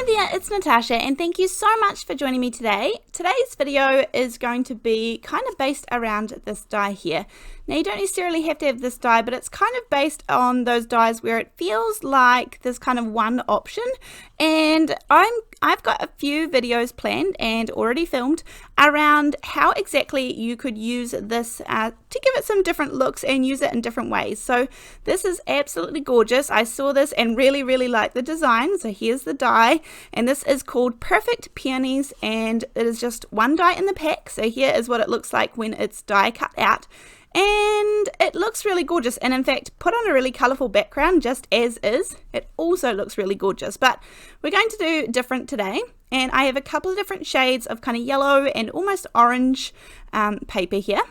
there, it's Natasha and thank you so much for joining me today. Today's video is going to be kind of based around this die here. Now you don't necessarily have to have this die, but it's kind of based on those dies where it feels like there's kind of one option, and I've got a few videos planned and already filmed around how exactly you could use this to give it some different looks and use it in different ways. So this is absolutely gorgeous. I saw this and really liked the design. So here's the die, and this is called Perfect Peonies, and it is just one die in the pack. So here is what it looks like when it's die cut out. And it looks really gorgeous, and in fact put on a really colourful background just as is, it also looks really gorgeous. But we're going to do different today, and I have a couple of different shades of kind of yellow and almost orange paper here.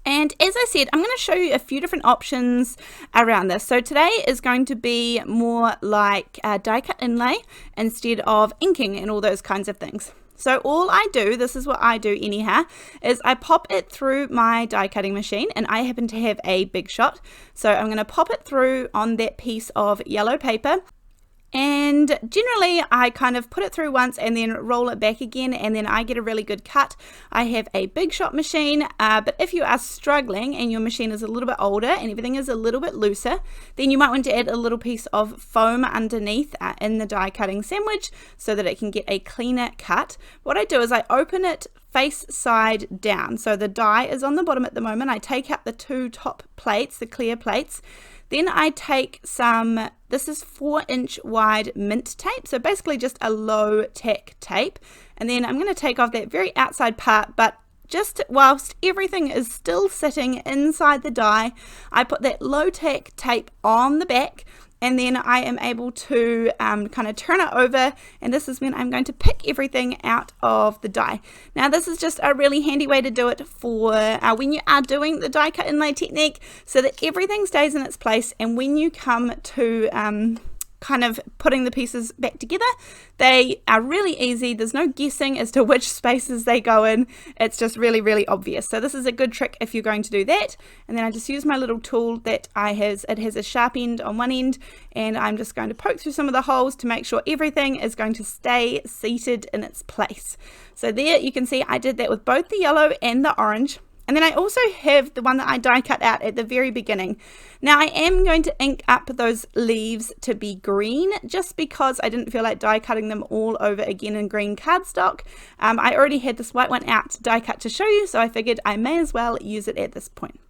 And as I said, I'm going to show you a few different options around this. So today is going to be more like die cut inlay instead of inking and all those kinds of things. So all I do, this is what I do anyhow, is I pop it through my die cutting machine, and I happen to have a Big Shot. So I'm going to pop it through on that piece of yellow paper. And generally I kind of put it through once and then roll it back again, and then I get a really good cut. I have a Big Shot machine, but if you are struggling and your machine is a little bit older and everything is a little bit looser, then you might want to add a little piece of foam underneath in the die cutting sandwich so that it can get a cleaner cut. What I do is I open it face side down, so the die is on the bottom at the moment. I take out the two top plates, the clear plates. Then I take some, this is 4-inch wide mint tape, so basically just a low tack tape, and then I'm going to take off that very outside part, but just whilst everything is still sitting inside the die, I put that low tack tape on the back, and then I am able to kind of turn it over, and this is when I'm going to pick everything out of the die. Now this is just a really handy way to do it for when you are doing the die cut inlay technique, so that everything stays in its place, and when you come to kind of putting the pieces back together, they are really easy. There's no guessing as to which spaces they go in. It's just really obvious. So this is a good trick if you're going to do that. And then I just use my little tool that it has a sharp end on one end, and I'm just going to poke through some of the holes to make sure everything is going to stay seated in its place. So there you can see I did that with both the yellow and the orange. And then I also have the one that I die cut out at the very beginning. Now I am going to ink up those leaves to be green, just because I didn't feel like die cutting them all over again in green cardstock. I already had this white one out die cut to show you, so I figured I may as well use it at this point.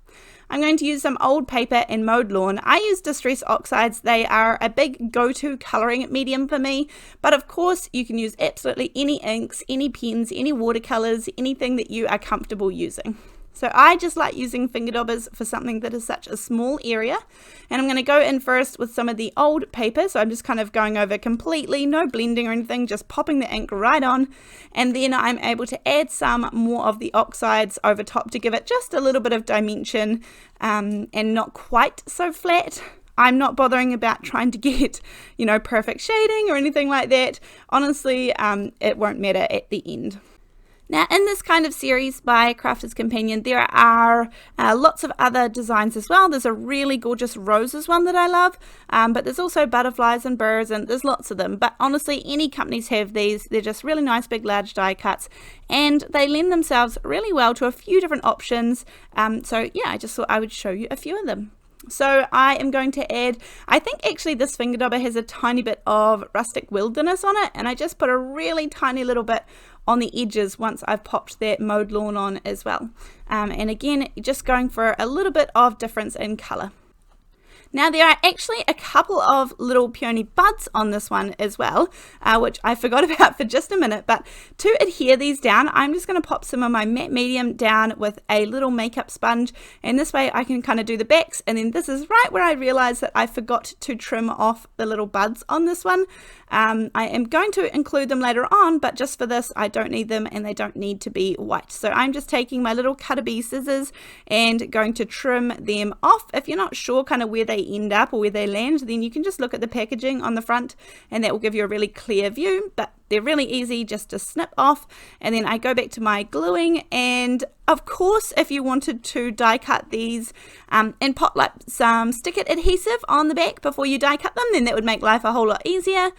I'm going to use some old paper and mowed lawn. I use Distress Oxides. They are a big go-to colouring medium for me, but of course you can use absolutely any inks, any pens, any watercolours, anything that you are comfortable using. So I just like using finger daubers for something that is such a small area, and I'm going to go in first with some of the old paper. So I'm just kind of going over completely, no blending or anything, just popping the ink right on, and then I'm able to add some more of the oxides over top to give it just a little bit of dimension and not quite so flat. I'm not bothering about trying to get, perfect shading or anything like that. Honestly, it won't matter at the end. Now in this kind of series by Crafter's Companion, there are lots of other designs as well. There's a really gorgeous roses one that I love, but there's also butterflies and birds, and there's lots of them. But honestly, any companies have these. They're just really nice big large die cuts, and they lend themselves really well to a few different options. So yeah, I just thought I would show you a few of them. So I am going to add, I think actually this finger dauber has a tiny bit of rustic wilderness on it, and I just put a really tiny little bit on the edges once I've popped that mowed lawn on as well. And again, just going for a little bit of difference in colour. Now there are actually a couple of little peony buds on this one as well, which I forgot about for just a minute, but to adhere these down, I'm just going to pop some of my matte medium down with a little makeup sponge, and this way I can kind of do the backs. And then this is right where I realized that I forgot to trim off the little buds on this one. I am going to include them later on, but just for this I don't need them, and they don't need to be white. So I'm just taking my little cutter bee scissors and going to trim them off. If you're not sure kind of where they end up or where they land, then you can just look at the packaging on the front, and that will give you a really clear view. But they're really easy just to snip off, and then I go back to my gluing. And of course, if you wanted to die cut these and put like some stick it adhesive on the back before you die cut them, then that would make life a whole lot easier.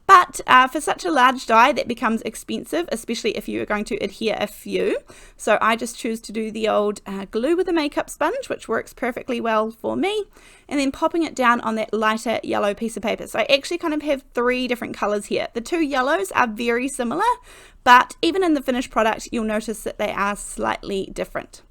But for such a large die, that becomes expensive, especially if you are going to adhere a few. So I just choose to do the old glue with a makeup sponge, which works perfectly well for me, and then popping it down on that lighter yellow piece of paper. So I actually kind of have 3 different colors here. The 2 yellows are very similar, but even in the finished product, you'll notice that they are slightly different.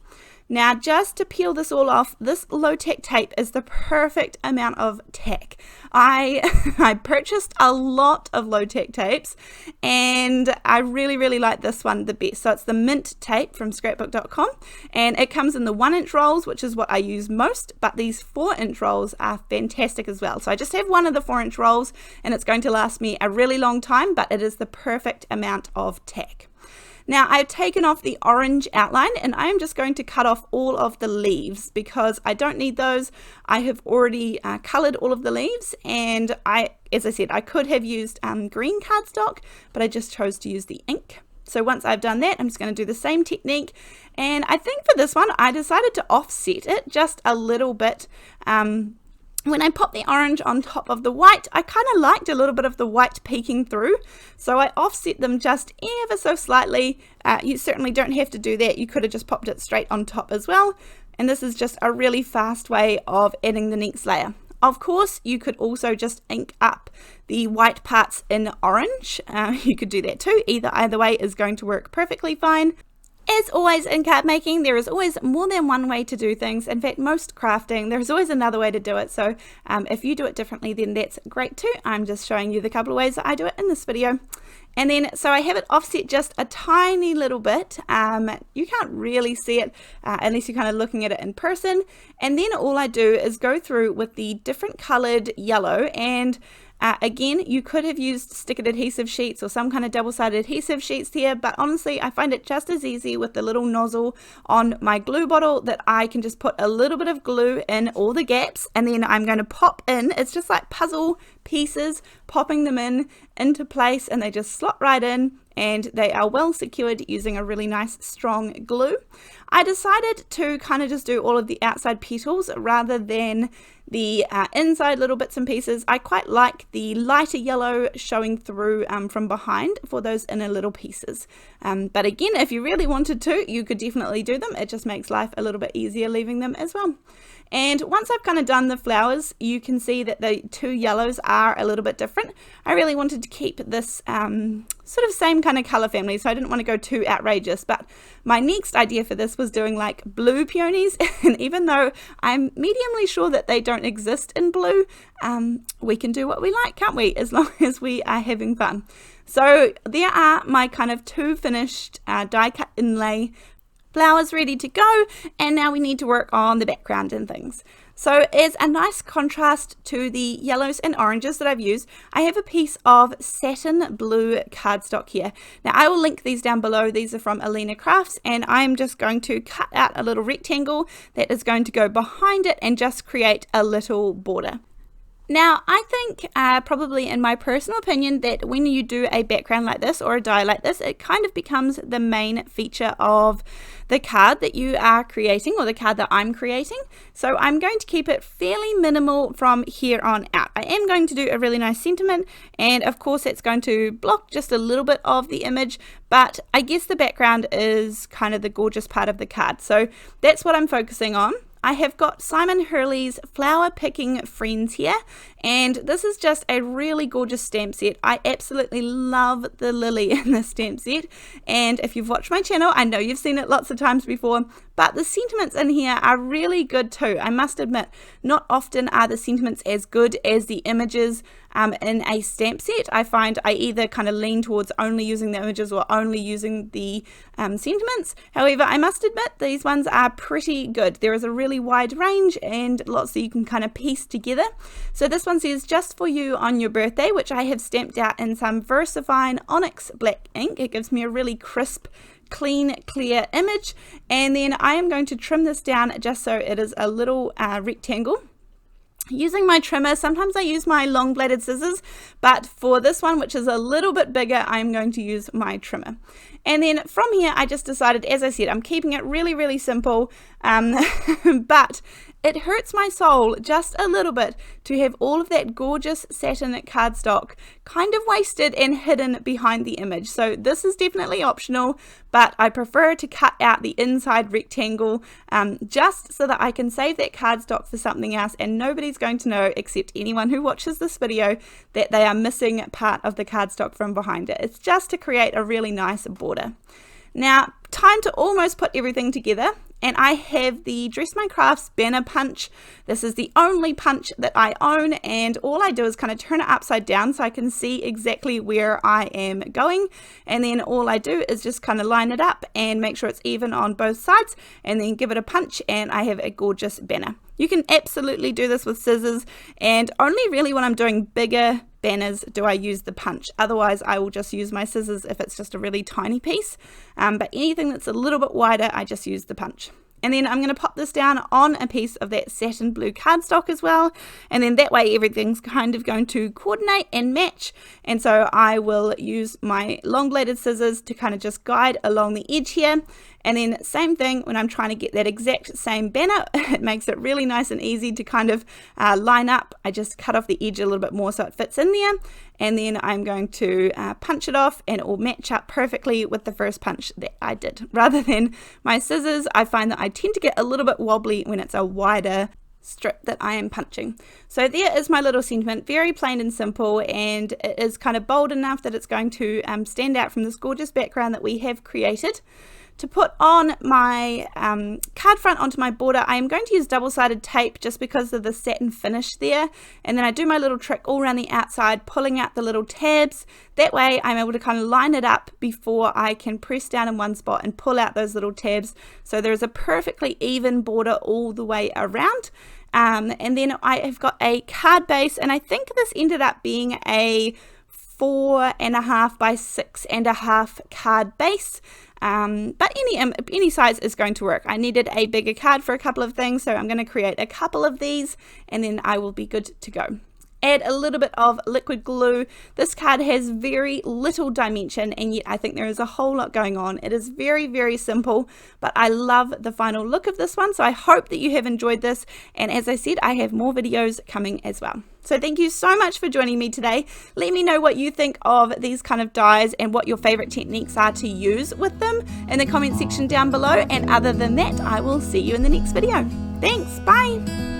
Now, just to peel this all off, this low-tack tape is the perfect amount of tack. I purchased a lot of low-tack tapes, and I really like this one the best. So it's the mint tape from scrapbook.com, and it comes in the 1-inch rolls, which is what I use most, but these 4-inch rolls are fantastic as well. So I just have one of the 4-inch rolls, and it's going to last me a really long time, but it is the perfect amount of tack. Now I've taken off the orange outline, and I am just going to cut off all of the leaves because I don't need those. I have already colored all of the leaves, and as I said, I could have used green cardstock, but I just chose to use the ink. So once I've done that, I'm just going to do the same technique, and I think for this one I decided to offset it just a little bit. When I popped the orange on top of the white, I kind of liked a little bit of the white peeking through, so I offset them just ever so slightly. You certainly don't have to do that. You could have just popped it straight on top as well, and this is just a really fast way of adding the next layer. Of course, you could also just ink up the white parts in orange. You could do that too. Either way is going to work perfectly fine. As always in card making, there is always more than one way to do things. In fact, most crafting, there's always another way to do it. So if you do it differently, then that's great too. I'm just showing you the couple of ways that I do it in this video. And then, so I have it offset just a tiny little bit. You can't really see it unless you're kind of looking at it in person. And then all I do is go through with the different colored yellow, and again, you could have used stick-it adhesive sheets or some kind of double-sided adhesive sheets here, but honestly, I find it just as easy with the little nozzle on my glue bottle that I can just put a little bit of glue in all the gaps, and then I'm going to pop in. It's just like puzzle pieces, popping them into place, and they just slot right in, and they are well secured using a really nice strong glue. I decided to kind of just do all of the outside petals rather than the inside little bits and pieces. I quite like the lighter yellow showing through from behind for those inner little pieces. But again, if you really wanted to, you could definitely do them. It just makes life a little bit easier leaving them as well. And once I've kind of done the flowers, you can see that the 2 yellows are a little bit different. I really wanted to keep this sort of same kind of color family, so I didn't want to go too outrageous. But my next idea for this was doing like blue peonies, and even though I'm mediumly sure that they don't exist in blue, we can do what we like, can't we, as long as we are having fun. So there are my kind of 2 finished die cut inlay flowers ready to go, and now we need to work on the background and things. So as a nice contrast to the yellows and oranges that I've used, I have a piece of satin blue cardstock here. Now I will link these down below. These are from Alina Crafts, and I'm just going to cut out a little rectangle that is going to go behind it and just create a little border. Now, I think probably in my personal opinion that when you do a background like this or a die like this, it kind of becomes the main feature of the card that you are creating, or the card that I'm creating. So I'm going to keep it fairly minimal from here on out. I am going to do a really nice sentiment, and of course it's going to block just a little bit of the image, but I guess the background is kind of the gorgeous part of the card. So that's what I'm focusing on. I have got Simon Hurley's Flower Picking Friends here, and this is just a really gorgeous stamp set. I absolutely love the lily in this stamp set, and if you've watched my channel, I know you've seen it lots of times before, but the sentiments in here are really good too. I must admit, not often are the sentiments as good as the images in a stamp set. I find I either kind of lean towards only using the images or only using the sentiments. However, I must admit these ones are pretty good. There is a really wide range and lots that you can kind of piece together. So this one says, just for you on your birthday, which I have stamped out in some VersaFine Onyx black ink. It gives me a really crisp, clean, clear image, and then I am going to trim this down just so it is a little rectangle. Using my trimmer, sometimes I use my long bladed scissors, but for this one, which is a little bit bigger, I'm going to use my trimmer. And then from here, I just decided, as I said, I'm keeping it really, really simple, but It hurts my soul just a little bit to have all of that gorgeous satin cardstock kind of wasted and hidden behind the image. So this is definitely optional, but I prefer to cut out the inside rectangle just so that I can save that cardstock for something else, and nobody's going to know except anyone who watches this video that they are missing part of the cardstock from behind it. It's just to create a really nice border. Now, time to almost put everything together, and I have the Dress My Crafts banner punch. This is the only punch that I own, and all I do is kind of turn it upside down so I can see exactly where I am going, and then all I do is just kind of line it up and make sure it's even on both sides, and then give it a punch, and I have a gorgeous banner. You can absolutely do this with scissors, and only really when I'm doing bigger banners do I use the punch. Otherwise I will just use my scissors if it's just a really tiny piece, but anything that's a little bit wider I just use the punch. And then I'm going to pop this down on a piece of that satin blue cardstock as well, and then that way everything's kind of going to coordinate and match. And so I will use my long bladed scissors to kind of just guide along the edge here, and then same thing when I'm trying to get that exact same banner. It makes it really nice and easy to kind of line up. I just cut off the edge a little bit more so it fits in there, and then I'm going to punch it off, and it will match up perfectly with the first punch that I did. Rather than my scissors, I find that I tend to get a little bit wobbly when it's a wider strip that I am punching. So there is my little sentiment, very plain and simple, and it is kind of bold enough that it's going to stand out from this gorgeous background that we have created. To put on my card front onto my border, I am going to use double-sided tape just because of the satin finish there, and then I do my little trick all around the outside, pulling out the little tabs. That way I'm able to kind of line it up before I can press down in one spot and pull out those little tabs, so there is a perfectly even border all the way around. And then I have got a card base, and I think this ended up being a 4.5 by 6.5 card base. But any size is going to work. I needed a bigger card for a couple of things, so I'm going to create a couple of these, and then I will be good to go. Add a little bit of liquid glue. This card has very little dimension, and yet I think there is a whole lot going on. It is very, very simple, but I love the final look of this one, so I hope that you have enjoyed this, and as I said, I have more videos coming as well. So thank you so much for joining me today. Let me know what you think of these kind of dies and what your favorite techniques are to use with them in the comment section down below, and other than that, I will see you in the next video. Thanks, bye!